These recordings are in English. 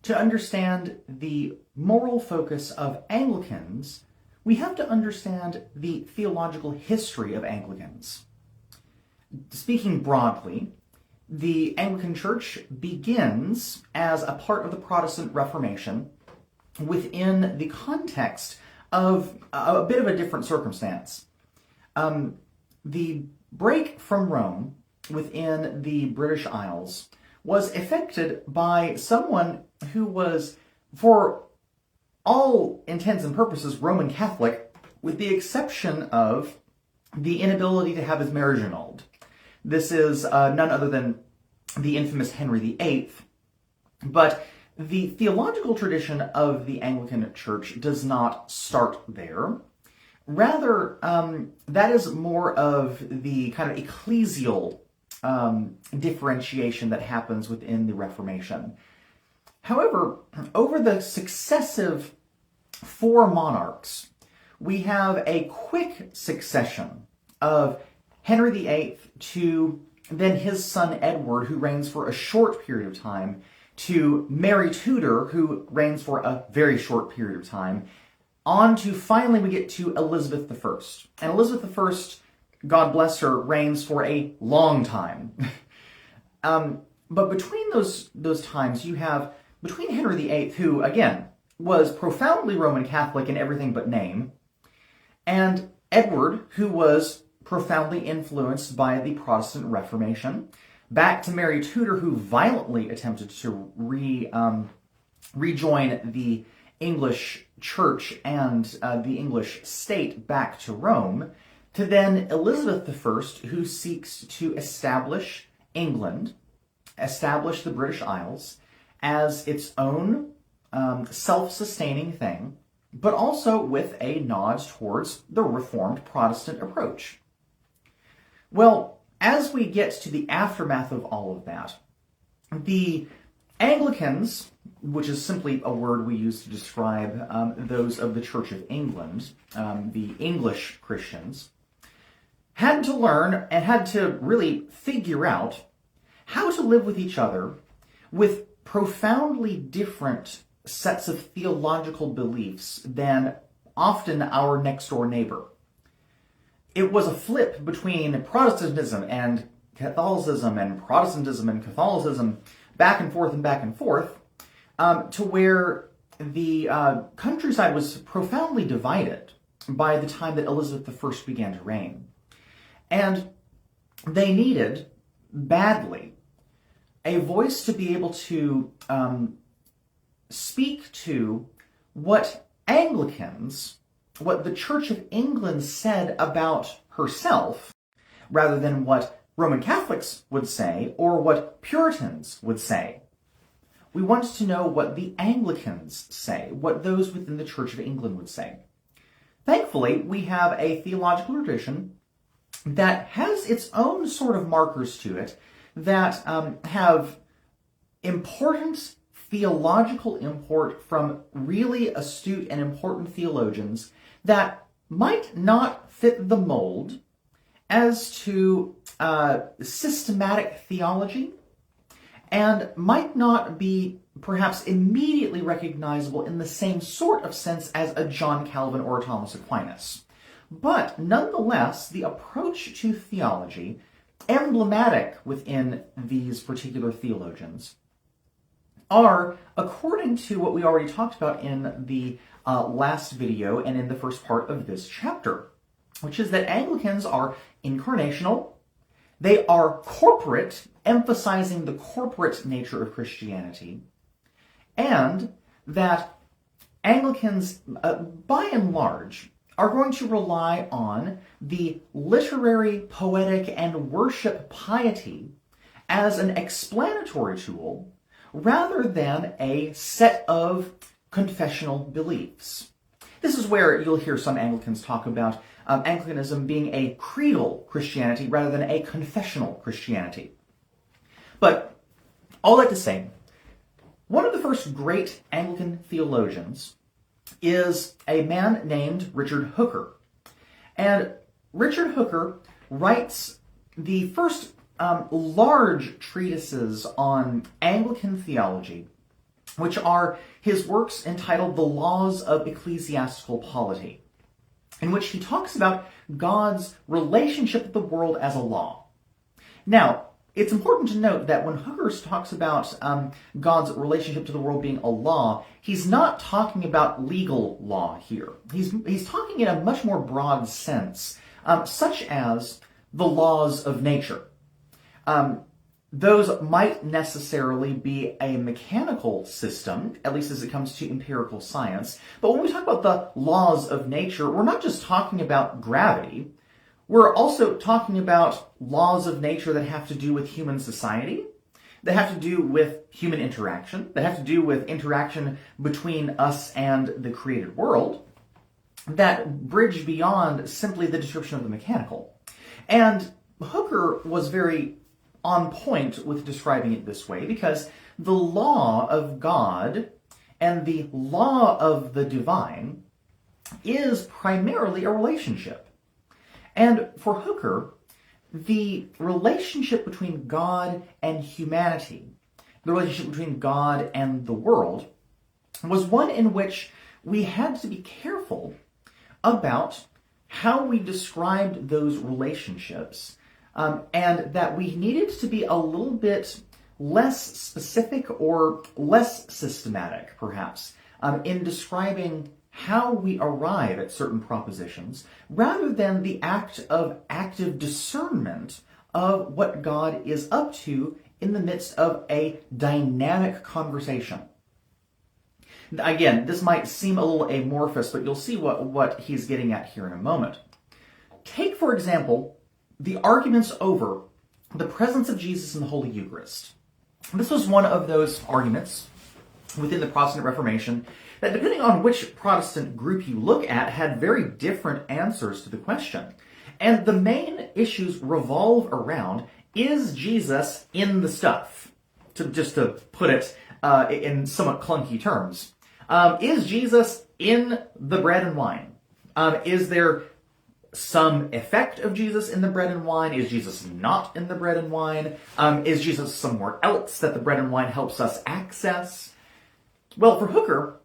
to understand the moral focus of Anglicans, we have to understand the theological history of Anglicans. Speaking broadly, the Anglican Church begins as a part of the Protestant Reformation within the context of a bit of a different circumstance. The break from Rome within the British Isles was effected by someone who was, for all intents and purposes, Roman Catholic, with the exception of the inability to have his marriage annulled. This is none other than the infamous Henry VIII. But the theological tradition of the Anglican Church does not start there. Rather, that is more of the kind of ecclesial differentiation that happens within the Reformation. However, over the successive 4 monarchs, we have a quick succession of Henry VIII to then his son Edward, who reigns for a short period of time, to Mary Tudor, who reigns for a very short period of time, on to finally we get to Elizabeth I. And Elizabeth I, God bless her, reigns for a long time. But between those times, you have, between Henry VIII, who, again, was profoundly Roman Catholic in everything but name, and Edward, who was profoundly influenced by the Protestant Reformation, back to Mary Tudor, who violently attempted to rejoin the English Church and the English state back to Rome, to then Elizabeth I, who seeks to establish England, establish the British Isles as its own self-sustaining thing, but also with a nod towards the Reformed Protestant approach. Well, as we get to the aftermath of all of that, the Anglicans, which is simply a word we use to describe those of the Church of England, the English Christians, had to learn and had to really figure out how to live with each other with profoundly different sets of theological beliefs than often our next-door neighbor. It was a flip between Protestantism and Catholicism and Protestantism and Catholicism, back and forth, to where the countryside was profoundly divided by the time that Elizabeth I began to reign. And they needed, badly, a voice to be able to speak to what Anglicans, what the Church of England said about herself, rather than what Roman Catholics would say or what Puritans would say. We want to know what the Anglicans say, what those within the Church of England would say. Thankfully, we have a theological tradition that has its own sort of markers to it that have important theological import from really astute and important theologians that might not fit the mold as to systematic theology and might not be perhaps immediately recognizable in the same sort of sense as a John Calvin or a Thomas Aquinas. But nonetheless, the approach to theology, emblematic within these particular theologians, are, according to what we already talked about in the last video and in the first part of this chapter, which is that Anglicans are incarnational, they are corporate, emphasizing the corporate nature of Christianity, and that Anglicans, by and large, are going to rely on the literary, poetic, and worship piety as an explanatory tool rather than a set of confessional beliefs. This is where you'll hear some Anglicans talk about Anglicanism being a creedal Christianity rather than a confessional Christianity. But all that to say, one of the first great Anglican theologians is a man named Richard Hooker. And Richard Hooker writes the first large treatises on Anglican theology which are his works entitled The Laws of Ecclesiastical Polity, in which he talks about God's relationship with the world as a law. Now, it's important to note that when Hooker talks about God's relationship to the world being a law, he's not talking about legal law here. He's talking in a much more broad sense, such as the laws of nature. Those might necessarily be a mechanical system, at least as it comes to empirical science. But when we talk about the laws of nature, we're not just talking about gravity. We're also talking about laws of nature that have to do with human society, that have to do with human interaction, that have to do with interaction between us and the created world, that bridge beyond simply the description of the mechanical. And Hooker was very on point with describing it this way, because the law of God and the law of the divine is primarily a relationship. And for Hooker, the relationship between God and humanity, the relationship between God and the world, was one in which we had to be careful about how we described those relationships, and that we needed to be a little bit less specific or less systematic, perhaps, in describing how we arrive at certain propositions, rather than the act of active discernment of what God is up to in the midst of a dynamic conversation. Again, this might seem a little amorphous, but you'll see what he's getting at here in a moment. Take, for example, the arguments over the presence of Jesus in the Holy Eucharist. This was one of those arguments within the Protestant Reformation that, depending on which Protestant group you look at, had very different answers to the question. And the main issues revolve around, is Jesus in the stuff? Just to put it in somewhat clunky terms. Is Jesus in the bread and wine? Is there some effect of Jesus in the bread and wine? Is Jesus not in the bread and wine? Is Jesus somewhere else that the bread and wine helps us access? Well, for Hooker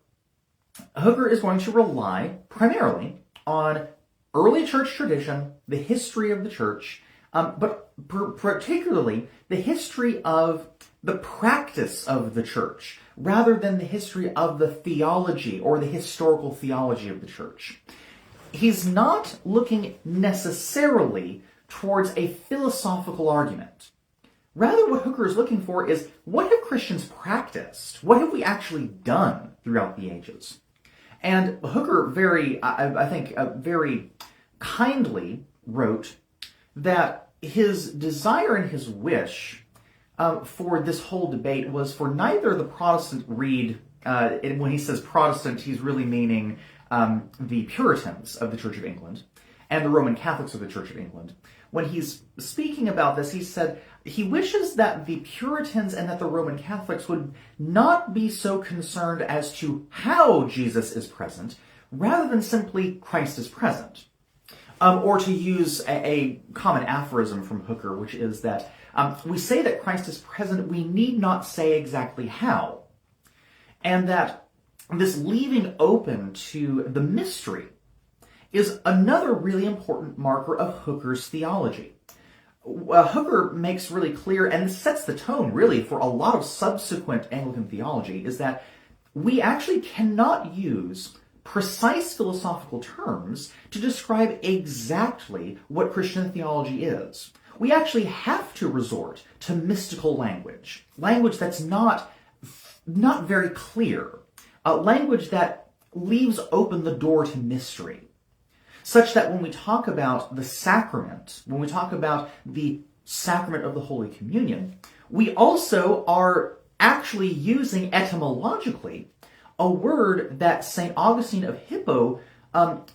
is going to rely primarily on early church tradition, the history of the church, but particularly the history of the practice of the church, rather than the history of the theology or the historical theology of the church. He's not looking necessarily towards a philosophical argument. Rather, what Hooker is looking for is, what have Christians practiced? What have we actually done throughout the ages? And Hooker very kindly wrote that his desire and his wish for this whole debate was for neither the Protestant read, and when he says Protestant, he's really meaning the Puritans of the Church of England and the Roman Catholics of the Church of England. When he's speaking about this, he said he wishes that the Puritans and that the Roman Catholics would not be so concerned as to how Jesus is present, rather than simply Christ is present. Or to use a common aphorism from Hooker, which is that we say that Christ is present, we need not say exactly how. And that this leaving open to the mystery is another really important marker of Hooker's theology. Hooker makes really clear, and sets the tone really for a lot of subsequent Anglican theology, is that we actually cannot use precise philosophical terms to describe exactly what Christian theology is. We actually have to resort to mystical language that's not very clear, language that leaves open the door to mystery, such that when we talk about the sacrament, when we talk about the sacrament of the Holy Communion, we also are actually using etymologically a word that St. Augustine of Hippo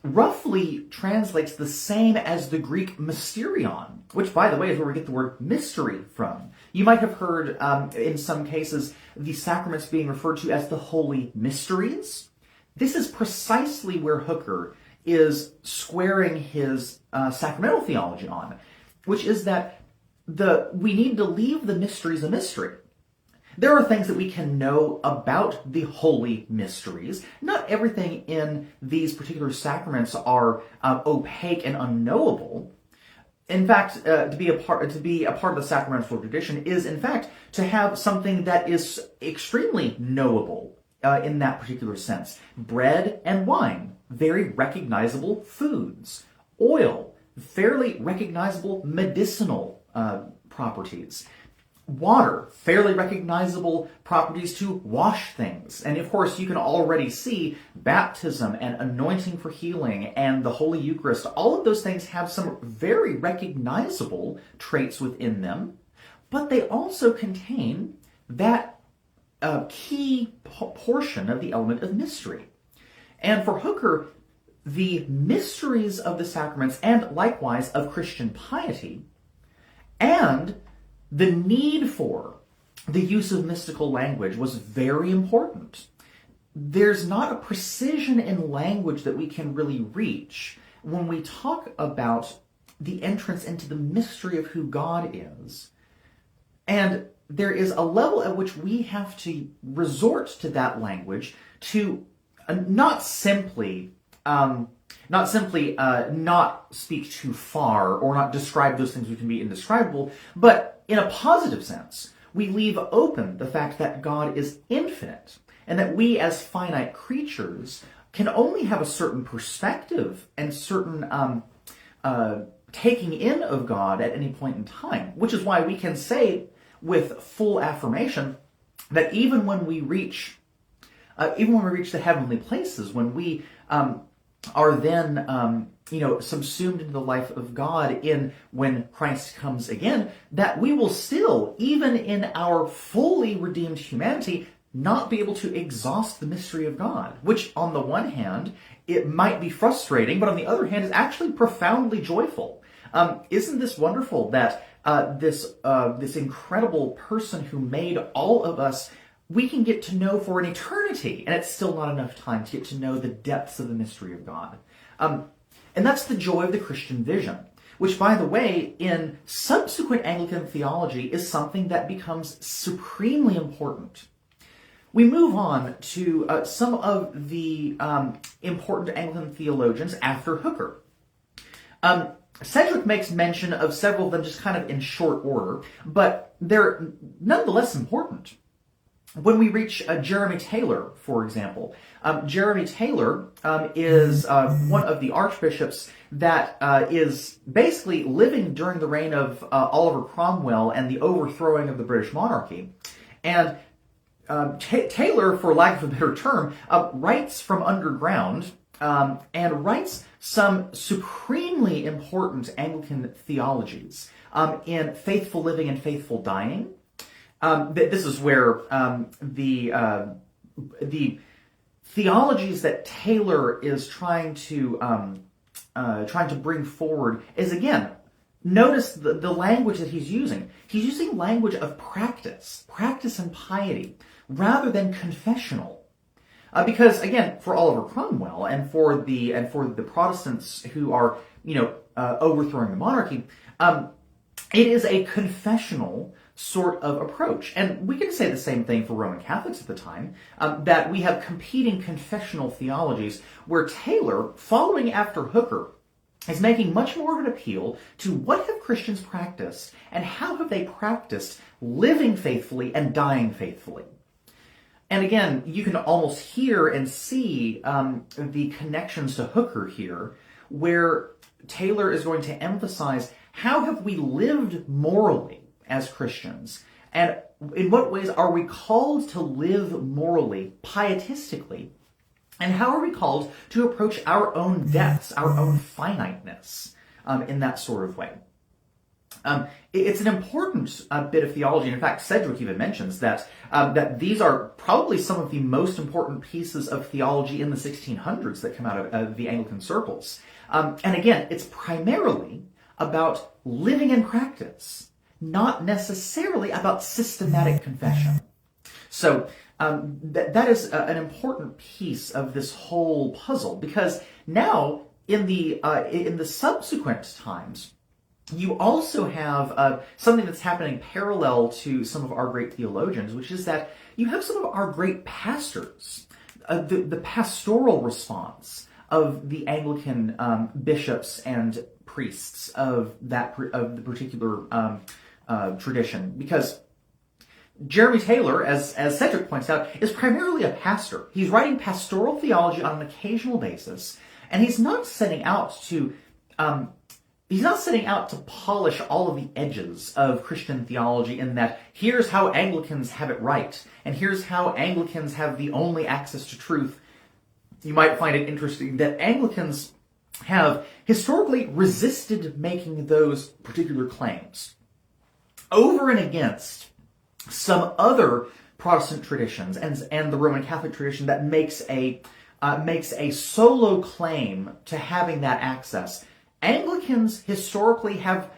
roughly translates the same as the Greek mysterion, which, by the way, is where we get the word mystery from. You might have heard, in some cases, the sacraments being referred to as the holy mysteries. This is precisely where Hooker is squaring his sacramental theology on, which is that we need to leave the mysteries a mystery. There are things that we can know about the holy mysteries. Not everything in these particular sacraments are opaque and unknowable. In fact, to be a part of the sacramental tradition is, in fact, to have something that is extremely knowable in that particular sense. Bread and wine, very recognizable foods. Oil, fairly recognizable medicinal properties. Water, fairly recognizable properties to wash things. And of course, you can already see baptism and anointing for healing and the Holy Eucharist. All of those things have some very recognizable traits within them, but they also contain that key portion of the element of mystery. And for Hooker, the mysteries of the sacraments and likewise of Christian piety and the need for the use of mystical language was very important. There's not a precision in language that we can really reach when we talk about the entrance into the mystery of who God is. And there is a level at which we have to resort to that language to not simply not speak too far or not describe those things which can be indescribable, but in a positive sense, we leave open the fact that God is infinite and that we as finite creatures can only have a certain perspective and certain taking in of God at any point in time, which is why we can say with full affirmation that even when we reach the heavenly places, when we are then subsumed into the life of God when Christ comes again, that we will still, even in our fully redeemed humanity, not be able to exhaust the mystery of God, which on the one hand, it might be frustrating, but on the other hand is actually profoundly joyful. Isn't this wonderful that this incredible person who made all of us, we can get to know for an eternity, and it's still not enough time to get to know the depths of the mystery of God. And that's the joy of the Christian vision, which, by the way, in subsequent Anglican theology is something that becomes supremely important. We move on to some of the important Anglican theologians after Hooker. Sedgwick makes mention of several of them just kind of in short order, but they're nonetheless important. When we reach Jeremy Taylor, for example, Jeremy Taylor is one of the archbishops that is basically living during the reign of Oliver Cromwell and the overthrowing of the British monarchy. And Taylor, for lack of a better term, writes from underground and writes some supremely important Anglican theologies in Faithful Living and Faithful Dying. This is where the theologies that Taylor is trying to bring forward is, again, notice the language that he's using. He's using language of practice and piety, rather than confessional. Because again, for Oliver Cromwell and for the Protestants who are overthrowing the monarchy, it is a confessional sort of approach. And we can say the same thing for Roman Catholics at the time, that we have competing confessional theologies, where Taylor, following after Hooker, is making much more of an appeal to what have Christians practiced and how have they practiced living faithfully and dying faithfully. And again, you can almost hear and see the connections to Hooker here, where Taylor is going to emphasize how have we lived morally as Christians, and in what ways are we called to live morally, pietistically, and how are we called to approach our own depths, our own finiteness in that sort of way. It's an important bit of theology, and in fact, Sedgwick even mentions that these are probably some of the most important pieces of theology in the 1600s that come out of the Anglican circles. And again, it's primarily about living in practice, not necessarily about systematic confession. So that is an important piece of this whole puzzle, because now in the subsequent times, you also have something that's happening parallel to some of our great theologians, which is that you have some of our great pastors, the pastoral response of the Anglican bishops and priests of the particular tradition, because Jeremy Taylor, as Cedric points out, is primarily a pastor. He's writing pastoral theology on an occasional basis, and he's not setting out to polish all of the edges of Christian theology in that here's how Anglicans have it right, and here's how Anglicans have the only access to truth. You might find it interesting that Anglicans have historically resisted making those particular claims over and against some other Protestant traditions and the Roman Catholic tradition that makes a solo claim to having that access. Anglicans historically have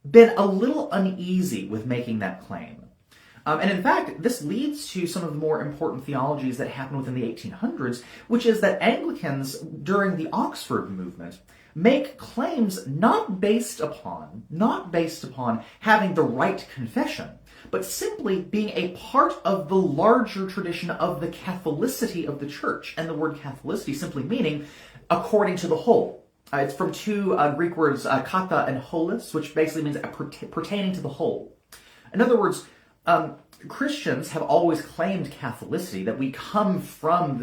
been a little uneasy with making that claim. And in fact, this leads to some of the more important theologies that happened within the 1800s, which is that Anglicans, during the Oxford movement, make claims not based upon having the right confession, but simply being a part of the larger tradition of the Catholicity of the Church. And the word Catholicity simply meaning according to the whole. It's from two Greek words, kata and holis, which basically means pertaining to the whole. In other words, Christians have always claimed Catholicity, that we come from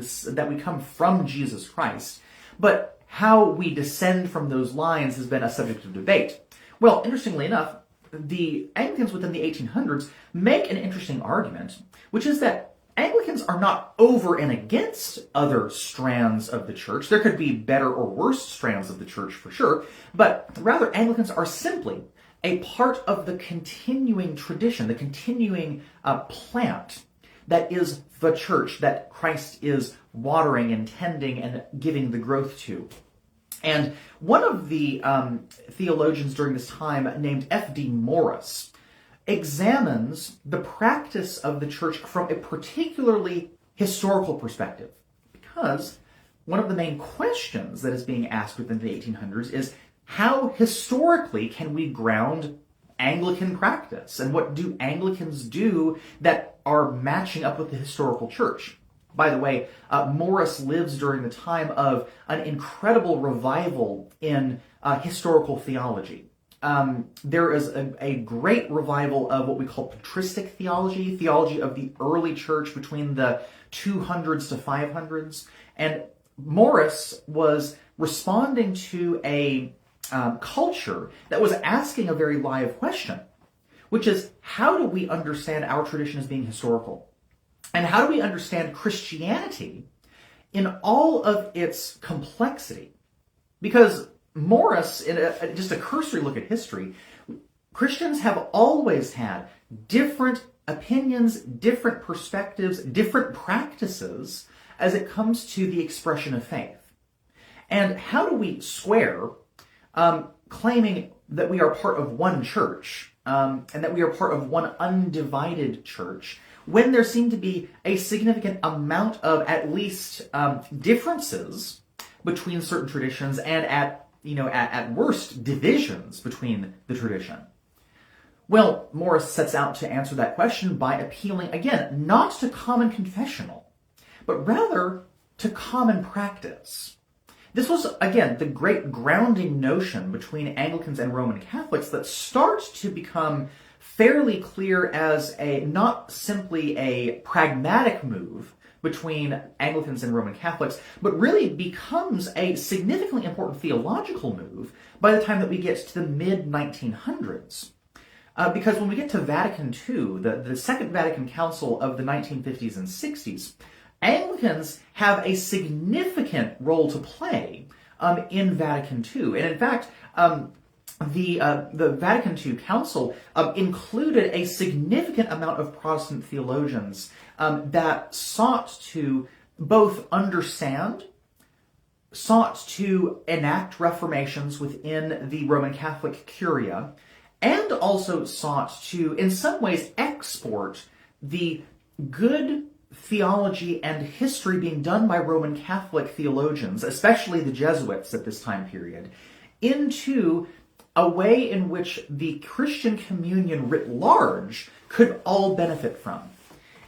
Jesus Christ, but how we descend from those lines has been a subject of debate. Well, interestingly enough, the Anglicans within the 1800s make an interesting argument, which is that Anglicans are not over and against other strands of the church. There could be better or worse strands of the church for sure, but rather Anglicans are simply a part of the continuing tradition, the continuing plant that is the church that Christ is watering and tending and giving the growth to. And one of the theologians during this time, named F.D. Morris, examines the practice of the church from a particularly historical perspective. Because one of the main questions that is being asked within the 1800s is, how historically can we ground Anglican practice? And what do Anglicans do that are matching up with the historical church? By the way, Morris lives during the time of an incredible revival in historical theology. There is a great revival of what we call patristic theology, theology of the early church between the 200s to 500s. And Morris was responding to a culture that was asking a very live question, which is, how do we understand our tradition as being historical? And how do we understand Christianity in all of its complexity? Because Morris, in just a cursory look at history, Christians have always had different opinions, different perspectives, different practices as it comes to the expression of faith. And how do we square claiming that we are part of one church and that we are part of one undivided church when there seem to be a significant amount of at least differences between certain traditions and at worst divisions between the tradition? Well, Morris sets out to answer that question by appealing, again, not to common confessional, but rather to common practice. This was, again, the great grounding notion between Anglicans and Roman Catholics that starts to become fairly clear as not simply a pragmatic move between Anglicans and Roman Catholics, but really becomes a significantly important theological move by the time that we get to the mid-1900s. Because when we get to Vatican II, the Second Vatican Council of the 1950s and 60s, Anglicans have a significant role to play in Vatican II. And in fact, the Vatican II Council included a significant amount of Protestant theologians that sought to both understand, sought to enact reformations within the Roman Catholic Curia, and also sought to, in some ways, export the good theology and history being done by Roman Catholic theologians, especially the Jesuits at this time period, into a way in which the Christian communion writ large could all benefit from.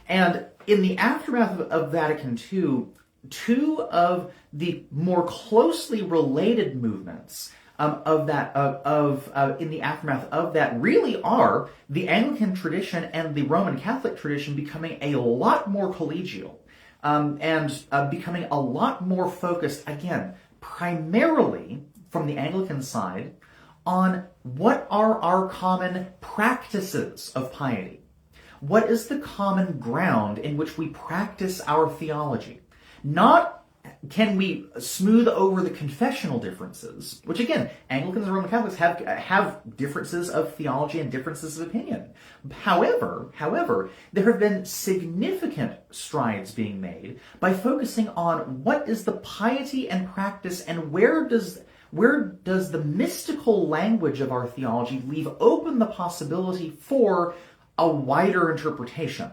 And in the aftermath of Vatican II, two of the more closely related movements in the aftermath of that really are the Anglican tradition and the Roman Catholic tradition becoming a lot more collegial and becoming a lot more focused, again, primarily from the Anglican side, on what are our common practices of piety. What is the common ground in which we practice our theology? Not can we smooth over the confessional differences, which again, Anglicans and Roman Catholics have differences of theology and differences of opinion. However, there have been significant strides being made by focusing on what is the piety and practice, and where does the mystical language of our theology leave open the possibility for a wider interpretation,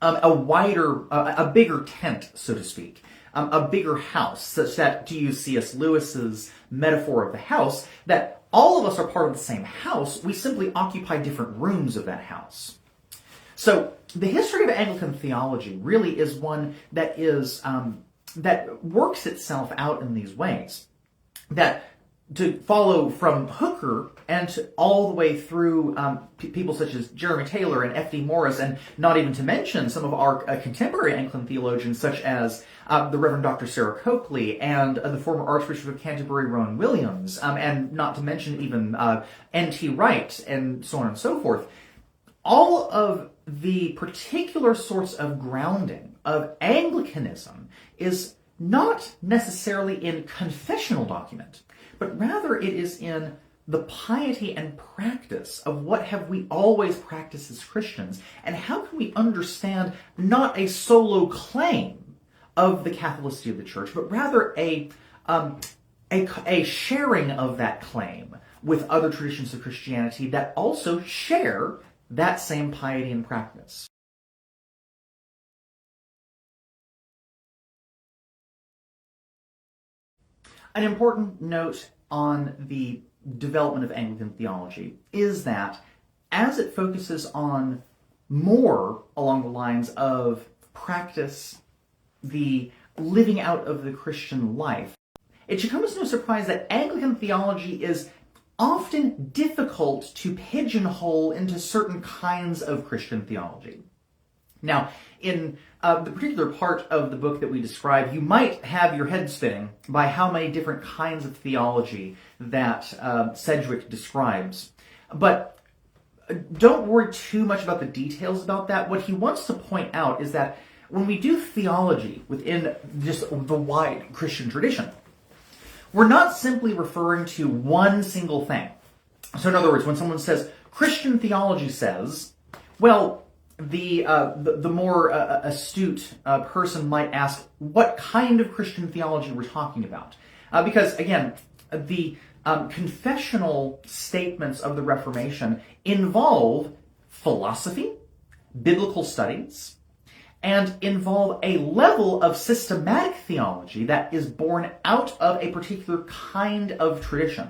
a bigger tent, so to speak, a bigger house, such that, to use C.S. Lewis's metaphor of the house, that all of us are part of the same house, we simply occupy different rooms of that house. So the history of Anglican theology really is one that that works itself out in these ways. That to follow from Hooker and all the way through people such as Jeremy Taylor and F.D. Morris, and not even to mention some of our contemporary Anglican theologians such as the Reverend Dr. Sarah Coakley and the former Archbishop of Canterbury, Rowan Williams, and not to mention even N.T. Wright, and so on and so forth. All of the particular sorts of grounding of Anglicanism is not necessarily in confessional document, but rather it is in the piety and practice of what have we always practiced as Christians, and how can we understand not a solo claim of the Catholicity of the Church, but rather a sharing of that claim with other traditions of Christianity that also share that same piety and practice. An important note on the development of Anglican theology is that as it focuses on more along the lines of practice, the living out of the Christian life, it should come as no surprise that Anglican theology is often difficult to pigeonhole into certain kinds of Christian theology. Now, in the particular part of the book that we describe, you might have your head spinning by how many different kinds of theology that Sedgwick describes. But don't worry too much about the details about that. What he wants to point out is that when we do theology within just the wide Christian tradition, we're not simply referring to one single thing. So in other words, when someone says, Christian theology says, well, the more astute person might ask what kind of Christian theology we're talking about. Because, again, the confessional statements of the Reformation involve philosophy, biblical studies, and involve a level of systematic theology that is born out of a particular kind of tradition.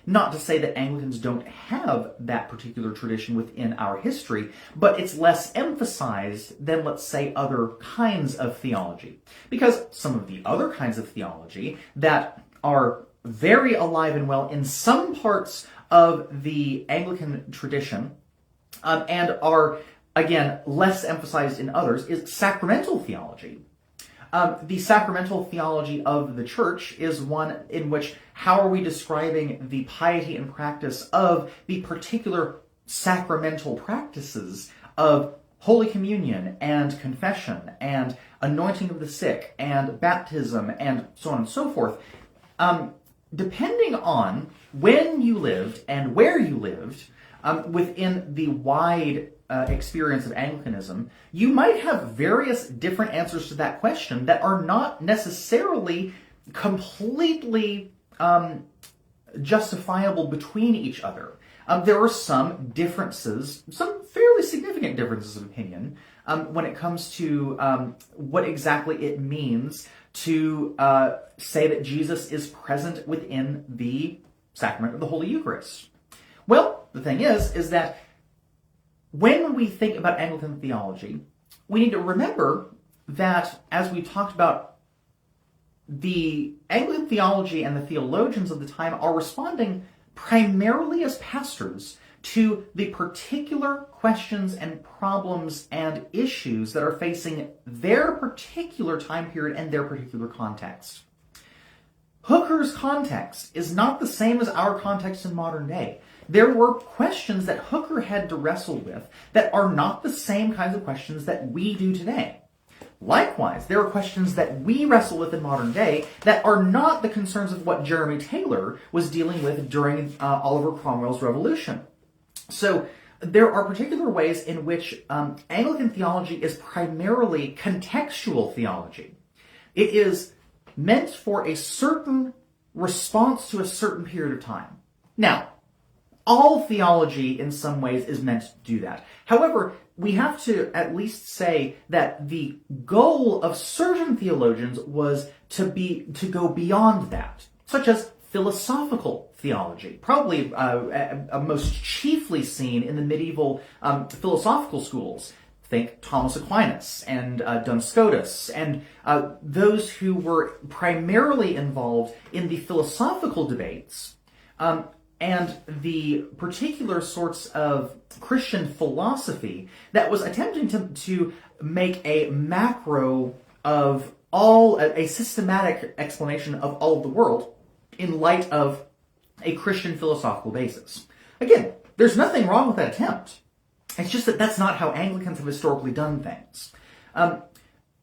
Not to say that Anglicans don't have that particular tradition within our history, but it's less emphasized than, let's say, other kinds of theology. Because some of the other kinds of theology that are very alive and well in some parts of the Anglican tradition and are, again, less emphasized in others is sacramental theology. The sacramental theology of the Church is one in which how are we describing the piety and practice of the particular sacramental practices of Holy Communion and confession and anointing of the sick and baptism and so on and so forth. Depending on when you lived and where you lived within the wide experience of Anglicanism, you might have various different answers to that question that are not necessarily completely justifiable between each other. There are some differences, some fairly significant differences of opinion when it comes to what exactly it means to say that Jesus is present within the sacrament of the Holy Eucharist? Well, the thing is that when we think about Anglican theology, we need to remember that, as we talked about, the Anglican theology and the theologians of the time are responding primarily as pastors to the particular questions and problems and issues that are facing their particular time period and their particular context. Hooker's context is not the same as our context in modern day. There were questions that Hooker had to wrestle with that are not the same kinds of questions that we do today. Likewise, there are questions that we wrestle with in modern day that are not the concerns of what Jeremy Taylor was dealing with during Oliver Cromwell's Revolution. So there are particular ways in which Anglican theology is primarily contextual theology. It is meant for a certain response to a certain period of time. Now, all theology in some ways is meant to do that. However, we have to at least say that the goal of certain theologians was to go beyond that, such as philosophical theology, probably most chiefly seen in the medieval philosophical schools. Think Thomas Aquinas and Duns Scotus, and those who were primarily involved in the philosophical debates and the particular sorts of Christian philosophy that was attempting to make a macro of a systematic explanation of all of the world in light of a Christian philosophical basis. Again, there's nothing wrong with that attempt. It's just that that's not how Anglicans have historically done things.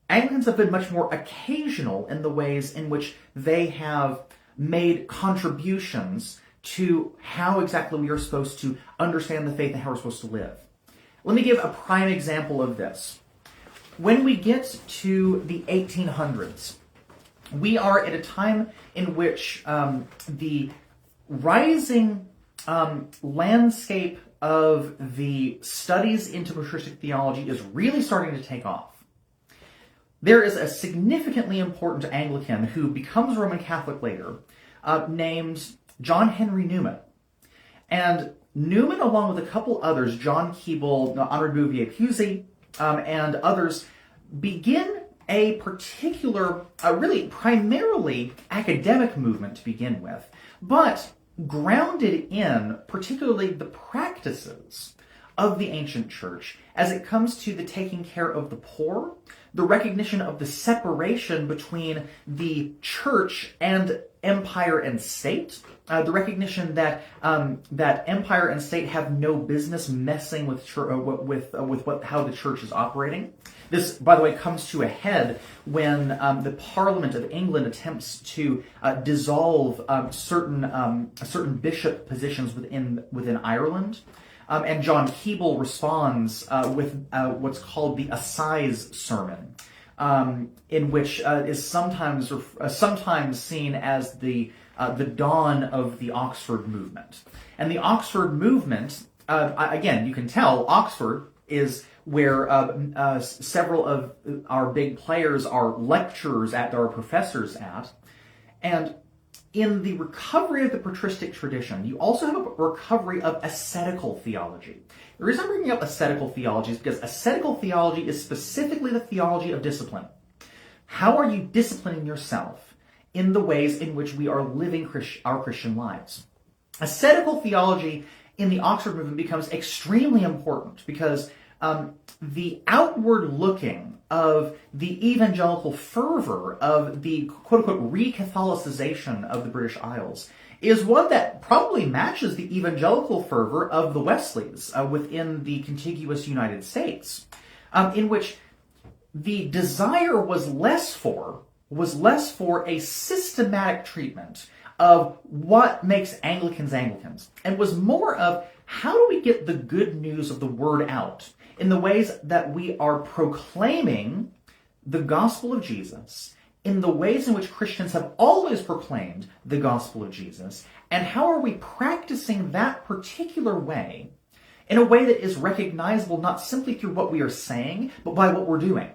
Anglicans have been much more occasional in the ways in which they have made contributions to how exactly we are supposed to understand the faith and how we're supposed to live. Let me give a prime example of this. When we get to the 1800s, we are at a time in which the rising landscape of the studies into patristic theology is really starting to take off. There is a significantly important Anglican who becomes Roman Catholic later, named John Henry Newman. And Newman, along with a couple others, John Keble, Henri Bouvier-Pusey, and others, begin a particular, really primarily academic movement to begin with, but grounded in particularly the practices of the ancient church as it comes to the taking care of the poor, the recognition of the separation between the church and empire and state, the recognition that that empire and state have no business messing with how the church is operating. This, by the way, comes to a head when the Parliament of England attempts to dissolve certain bishop positions within Ireland. And John Keble responds with what's called the Assize Sermon, in which is sometimes seen as the dawn of the Oxford movement. And the Oxford movement, again, you can tell Oxford is where several of our big players are lecturers at, or professors at, and in the recovery of the patristic tradition, you also have a recovery of ascetical theology. The reason I'm bringing up ascetical theology is because ascetical theology is specifically the theology of discipline. How are you disciplining yourself in the ways in which we are living our Christian lives? Ascetical theology in the Oxford movement becomes extremely important because the outward looking of the evangelical fervor of the quote-unquote re-Catholicization of the British Isles is one that probably matches the evangelical fervor of the Wesleys within the contiguous United States, in which the desire was less for a systematic treatment of what makes Anglicans Anglicans, and was more of how do we get the good news of the word out in the ways that we are proclaiming the gospel of Jesus, in the ways in which Christians have always proclaimed the gospel of Jesus, and how are we practicing that particular way in a way that is recognizable not simply through what we are saying, but by what we're doing.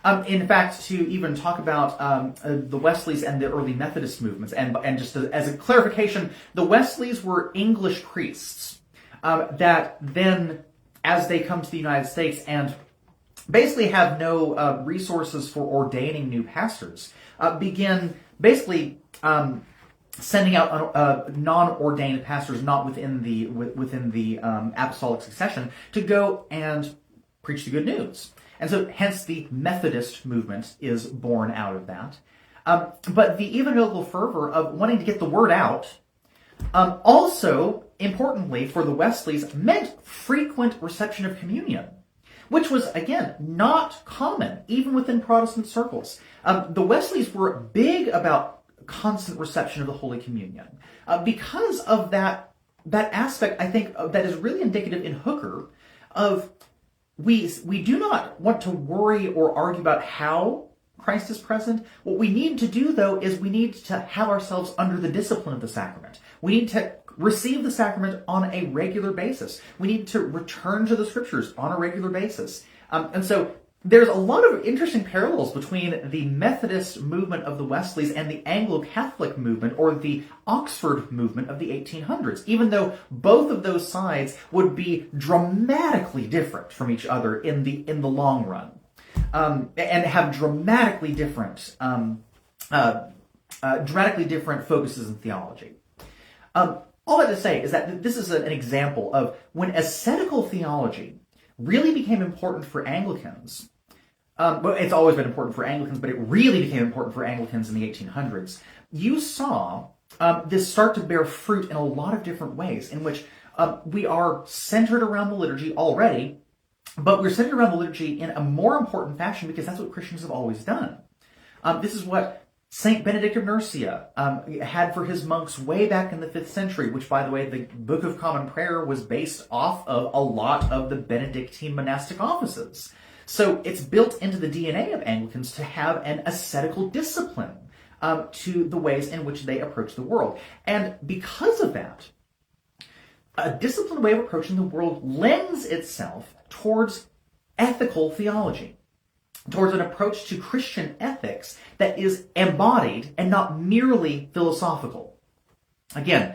In fact, to even talk about the Wesleys and the early Methodist movements, and just as a clarification, the Wesleys were English priests that then, as they come to the United States and basically have no resources for ordaining new pastors, begin basically sending out non-ordained pastors not within the apostolic succession to go and preach the good news. And so hence the Methodist movement is born out of that. But the evangelical fervor of wanting to get the word out also, importantly for the Wesleys, meant frequent reception of communion, which was, again, not common, even within Protestant circles. The Wesleys were big about constant reception of the Holy Communion. Because of that aspect, I think, that is really indicative in Hooker of we do not want to worry or argue about how Christ is present. What we need to do, though, is we need to have ourselves under the discipline of the sacrament. We need to receive the sacrament on a regular basis. We need to return to the scriptures on a regular basis. And so there's a lot of interesting parallels between the Methodist movement of the Wesleys and the Anglo-Catholic movement, or the Oxford movement of the 1800s, even though both of those sides would be dramatically different from each other in the long run, and have dramatically different focuses in theology. All that to say is that this is an example of when ascetical theology really became important for Anglicans. Well, it's always been important for Anglicans, but it really became important for Anglicans in the 1800s. You saw this start to bear fruit in a lot of different ways, in which we are centered around the liturgy already, but we're centered around the liturgy in a more important fashion because that's what Christians have always done. This is what Saint Benedict of Nursia had for his monks way back in the 5th century, which, by the way, the Book of Common Prayer was based off of a lot of the Benedictine monastic offices. So it's built into the DNA of Anglicans to have an ascetical discipline to the ways in which they approach the world. And because of that, a disciplined way of approaching the world lends itself towards ethical theology, towards an approach to Christian ethics that is embodied and not merely philosophical. Again,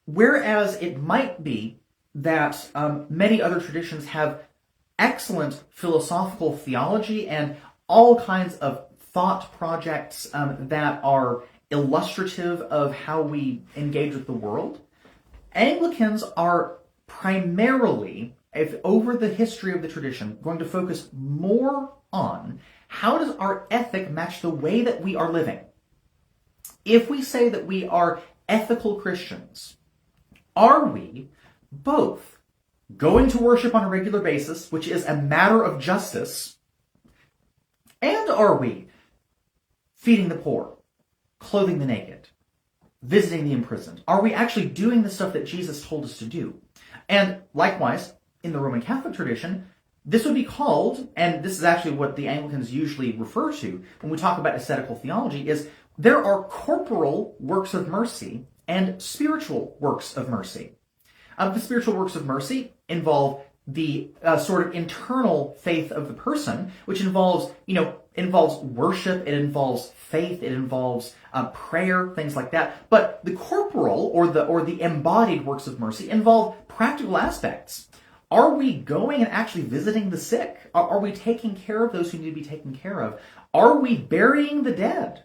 whereas it might be that many other traditions have excellent philosophical theology and all kinds of thought projects that are illustrative of how we engage with the world, Anglicans are primarily, if over the history of the tradition, going to focus more on how does our ethic match the way that we are living. If we say that we are ethical Christians, are we both going to worship on a regular basis, which is a matter of justice, and are we feeding the poor, clothing the naked, visiting the imprisoned? Are we actually doing the stuff that Jesus told us to do? And likewise, in the Roman Catholic tradition, this would be called, and this is actually what the Anglicans usually refer to when we talk about ascetical theology, is there are corporal works of mercy and spiritual works of mercy. The spiritual works of mercy involve the sort of internal faith of the person, which involves worship, it involves faith, it involves prayer, things like that. But the corporal or the embodied works of mercy involve practical aspects. Are we going and actually visiting the sick? Are we taking care of those who need to be taken care of? Are we burying the dead?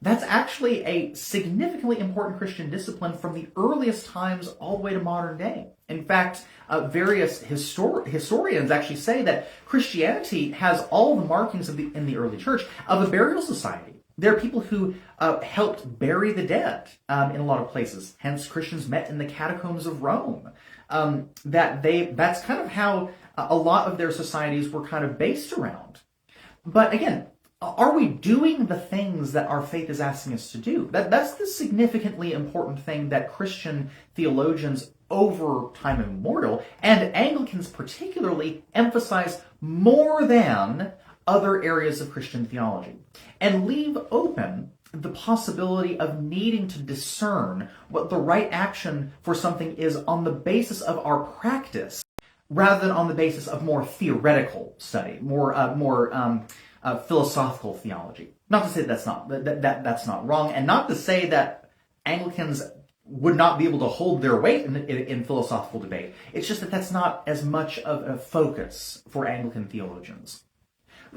That's actually a significantly important Christian discipline from the earliest times all the way to modern day. In fact, various historians actually say that Christianity has all the markings in the early church of a burial society. There are people who helped bury the dead in a lot of places. Hence, Christians met in the catacombs of Rome. That's kind of how a lot of their societies were kind of based around. But again, are we doing the things that our faith is asking us to do? That's the significantly important thing that Christian theologians over time immemorial, and Anglicans particularly, emphasize more than other areas of Christian theology, and leave open the possibility of needing to discern what the right action for something is on the basis of our practice, rather than on the basis of more theoretical study, more philosophical theology. Not to say that's not wrong, and not to say that Anglicans would not be able to hold their weight in philosophical debate. It's just that that's not as much of a focus for Anglican theologians.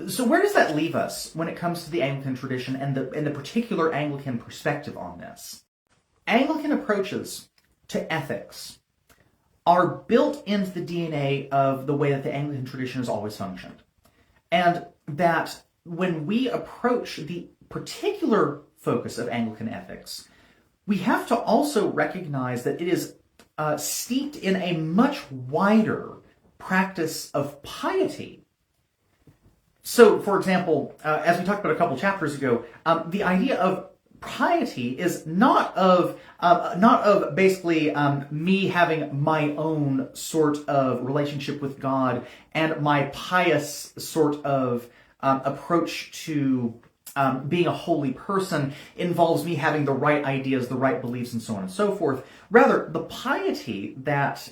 So where does that leave us when it comes to the Anglican tradition and the particular Anglican perspective on this? Anglican approaches to ethics are built into the DNA of the way that the Anglican tradition has always functioned. And that when we approach the particular focus of Anglican ethics, we have to also recognize that it is steeped in a much wider practice of piety. So, for example, as we talked about a couple chapters ago, the idea of piety is not of basically me having my own sort of relationship with God and my pious sort of approach to being a holy person involves me having the right ideas, the right beliefs, and so on and so forth. Rather, the piety that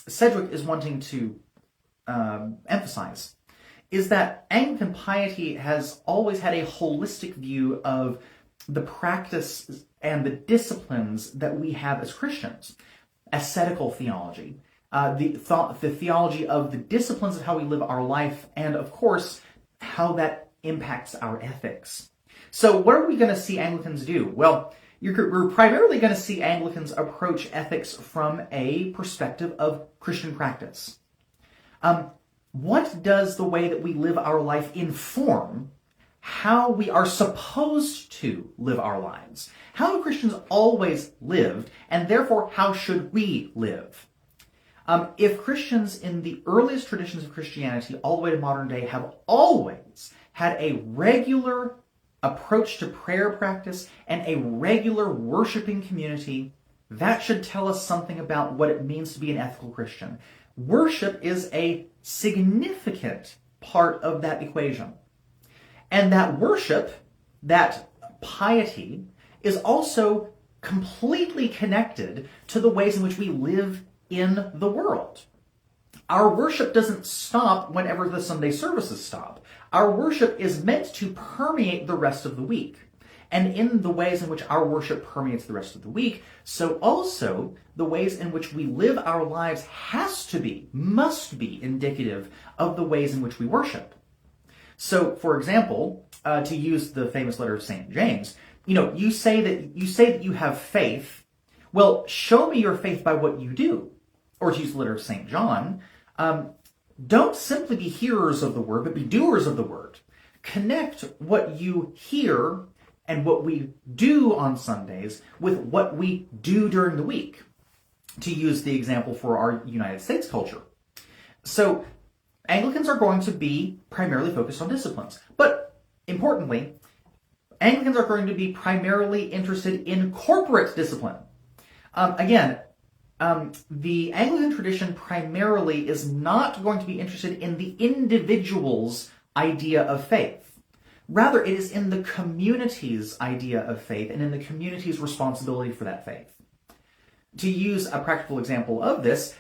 Sedgwick is wanting to emphasize is that Anglican piety has always had a holistic view of the practice and the disciplines that we have as Christians. Ascetical theology, the theology of the disciplines of how we live our life, and of course, how that impacts our ethics. So what are we going to see Anglicans do? Well, we're primarily going to see Anglicans approach ethics from a perspective of Christian practice. What does the way that we live our life inform how we are supposed to live our lives? How have Christians always lived, and therefore how should we live? If Christians in the earliest traditions of Christianity all the way to modern day have always had a regular approach to prayer practice and a regular worshiping community, that should tell us something about what it means to be an ethical Christian. Worship is a significant part of that equation. And that worship, that piety, is also completely connected to the ways in which we live in the world. Our worship doesn't stop whenever the Sunday services stop. Our worship is meant to permeate the rest of the week. And in the ways in which our worship permeates the rest of the week, so also the ways in which we live our lives must be indicative of the ways in which we worship. So, for example, to use the famous letter of St. James, you say that you have faith. Well, show me your faith by what you do. Or to use the letter of St. John, don't simply be hearers of the word, but be doers of the word. Connect what you hear and what we do on Sundays with what we do during the week, to use the example for our United States culture. So Anglicans are going to be primarily focused on disciplines. But importantly, Anglicans are going to be primarily interested in corporate discipline. The Anglican tradition primarily is not going to be interested in the individual's idea of faith. Rather, it is in the community's idea of faith and in the community's responsibility for that faith. To use a practical example of this,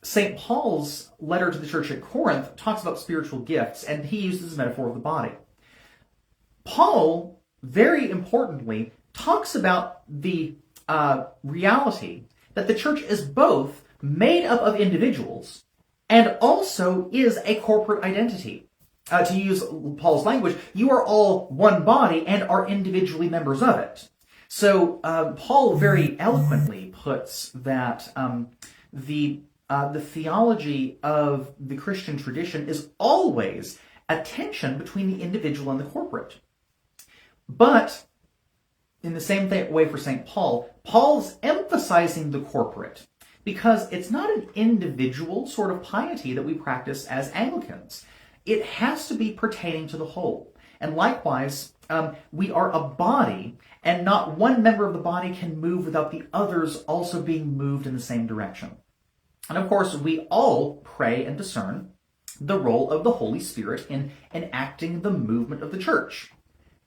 St. Paul's letter to the church at Corinth talks about spiritual gifts, and he uses a metaphor of the body. Paul, very importantly, talks about the reality that the church is both made up of individuals and also is a corporate identity. To use Paul's language, you are all one body and are individually members of it. So Paul very eloquently puts that the theology of the Christian tradition is always a tension between the individual and the corporate. But in the same way for St. Paul, Paul's emphasizing the corporate because it's not an individual sort of piety that we practice as Anglicans. It has to be pertaining to the whole. And likewise, we are a body, and not one member of the body can move without the others also being moved in the same direction. And of course, we all pray and discern the role of the Holy Spirit in enacting the movement of the church.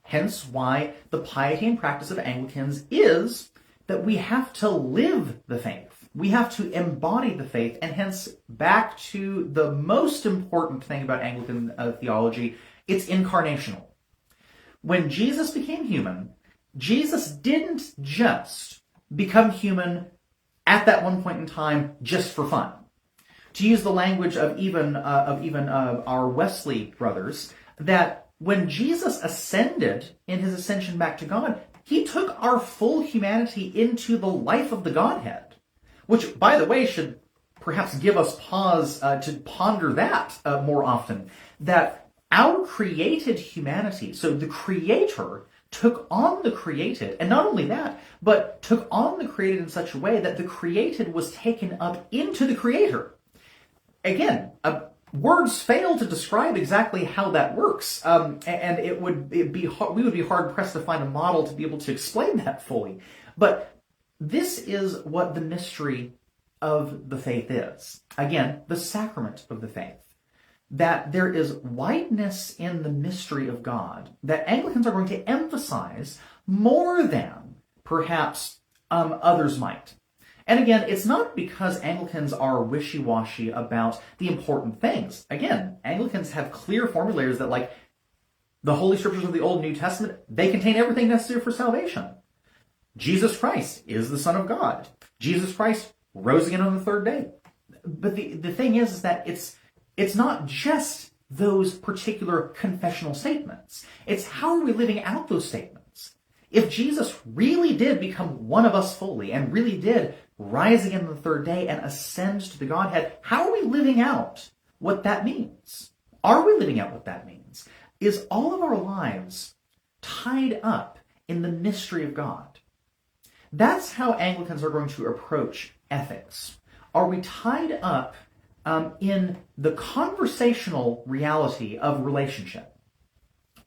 Hence why the piety and practice of Anglicans is that we have to live the faith. We have to embody the faith, and hence back to the most important thing about Anglican theology, it's incarnational. When Jesus became human, Jesus didn't just become human at that one point in time just for fun. To use the language of even our Wesley brothers, that when Jesus ascended in his ascension back to God, he took our full humanity into the life of the Godhead, which, by the way, should perhaps give us pause to ponder that more often, that our created humanity, so the Creator took on the created, and not only that, but took on the created in such a way that the created was taken up into the Creator. Again, words fail to describe exactly how that works, and we would be hard pressed to find a model to be able to explain that fully. But this is what the mystery of the faith is. Again, the sacrament of the faith. That there is wideness in the mystery of God that Anglicans are going to emphasize more than perhaps others might. And again, it's not because Anglicans are wishy-washy about the important things. Again, Anglicans have clear formulators that, like, the Holy Scriptures of the Old and New Testament, they contain everything necessary for salvation. Jesus Christ is the Son of God. Jesus Christ rose again on the third day. But the thing is that it's not just those particular confessional statements. It's how are we living out those statements? If Jesus really did become one of us fully and really did rise again on the third day and ascend to the Godhead, how are we living out what that means? Are we living out what that means? Is all of our lives tied up in the mystery of God? That's how Anglicans are going to approach ethics. Are we tied up in the conversational reality of relationship?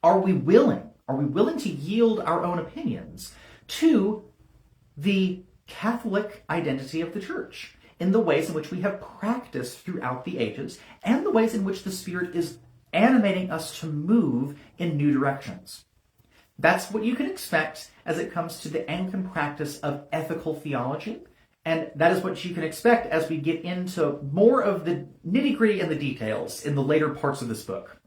Are we willing to yield our own opinions to the Catholic identity of the Church in the ways in which we have practiced throughout the ages and the ways in which the Spirit is animating us to move in new directions? That's what you can expect as it comes to the Anglican practice of ethical theology. And that is what you can expect as we get into more of the nitty-gritty and the details in the later parts of this book.